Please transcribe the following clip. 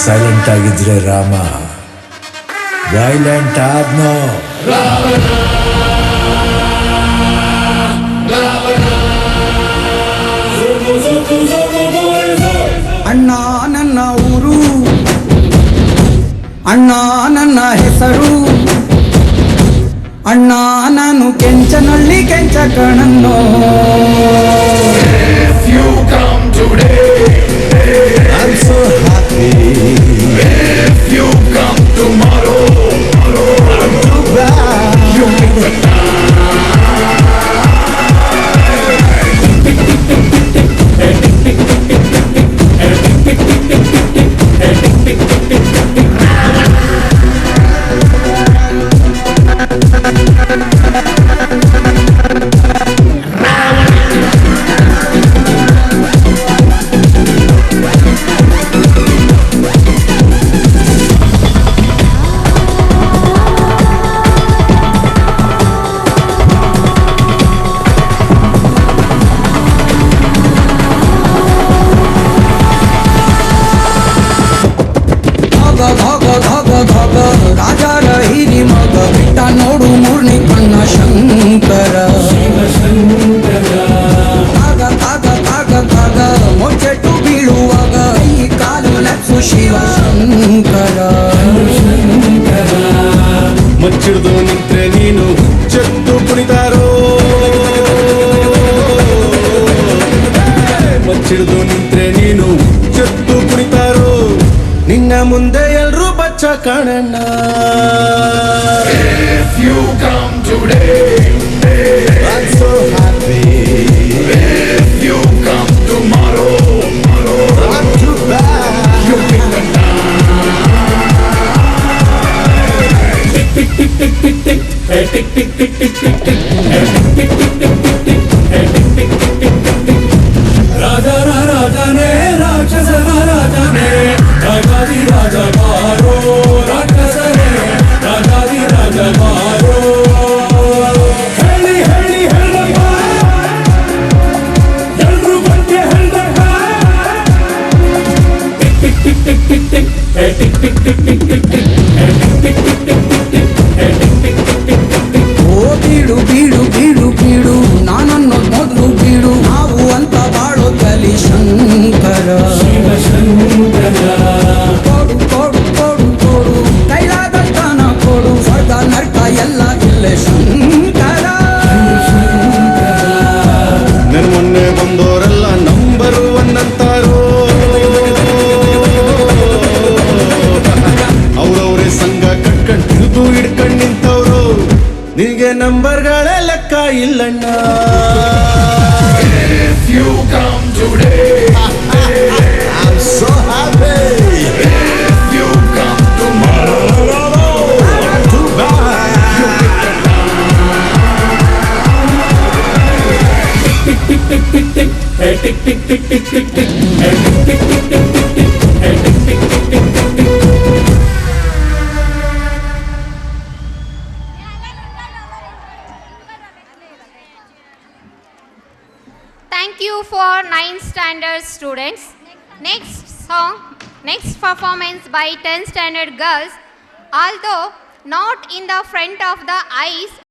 Silent ಆಗಿದ್ರೆ Rama, violent ಆದ್ನೋ ಅಣ್ಣ ನನ್ನ ಊರು, ಅಣ್ಣ ನನ್ನ ಹೆಸರು, ಅಣ್ಣ ನಾನು ಕೆಂಚನಳ್ಳಿ ಕೆಂಚ ಕಣನ್ನೋ. I'm so happy. If you come tomorrow, I'm too bad. you pick the ರಾಜರ ಹಿರಿ ಮಗ ಬಿಟ್ಟ ನೋಡು ಮೂರ್ನಿ ಕಣ್ಣ ಶಂಕರ. ಕಾಗ ಕಾಗ ಕಾಗ ಕಾಗ ಮೊಚ್ಚೆಟ್ಟು ಬೀಳುವಾಗ ಈ ಕಾಲು ಲಕ್ಷು ಶಿವ ಶಂಕರ. ಮಚ್ಚಿಡ್ದು ನಿಂತ್ರೆ ನೀನು ಹುಚ್ಚೆತ್ತು ಕುಣಿತಾರೋ, ಮಚ್ಚಿಡ್ದು ನಿಂತ್ರೆ ನೀನು ಹುಚ್ಚೆತ್ತು ಕುಣಿತಾರೋ, ನಿನ್ನ ಮುಂದೆ ಎಲ್ರೂ ಬಚ್ಚ ಕಾಣಣ್ಣ. If you come today, I'm so happy. if you come tomorrow, I'm too bad. you pick the ರಾಜನೇ ರಾಕ್ಷಸನ ರಾಜನೇ, ರಾಜಾದಿ ರಾಜ ಬಾರೋ, ರಾಕ್ಷಸನೇ ರಾಜಾದಿ ರಾಜ ಬಾರೋ. ಹೇಳಿ ಹೇಳಿ ಹೇಳ್ದಪ್ಪ, ಎಲ್ರು ಬಗ್ಗೆ ಹೇಳ್ದಪ್ಪ. Tick tick tick tick tick tick tick tick tick tick tick tick tick ಓ ಬೀಡು ಬೀಡು ಬೀಡು ಬೀಡು ನಾನನ್ನು ಮೊದಲು ಬೀಡು, ನಾವು ಅಂತ ಬಾಳೋ ಕಲಿ ಶಂಕರ. ಕೊಡು ಕೊಡು ಕೊಡು ಕೊಡು ಕೈಲಾದಷ್ಟನ ಕೊಡು, ಸ್ವರ್ಗ ನರ್ಕ ಎಲ್ಲ ಇಲ್ಲೇ ಶಂಕರ. ನನ್ ಮೊನ್ನೆ ಬಂದೋರೆಲ್ಲ ನಂಬರ್ ಒನ್ ಅಂತಾರೋ, ಅವ್ರವ್ರೇ ಸಂಘ ಕಟ್ಕೊಂಡ್ ಹಿಡಿದು ಹಿಡ್ಕೊಂಡ್ ನಿಂತವ್ರು, ನಿನಗೆ ನಂಬರ್ಗಳೇ ಲೆಕ್ಕ ಇಲ್ಲಣ್ಣ. If you come today, I'm so happy. if you come tomorrow, I'm too bad. tick tick tick tick tick, hey tick tick tick tick tick tick, hey tick tick tick tick tick tick, hey tick tick tick tick tick tick. Thank you for 9th standard students. Next song, next performance by 10th standard girls. Although not in the front of the eyes,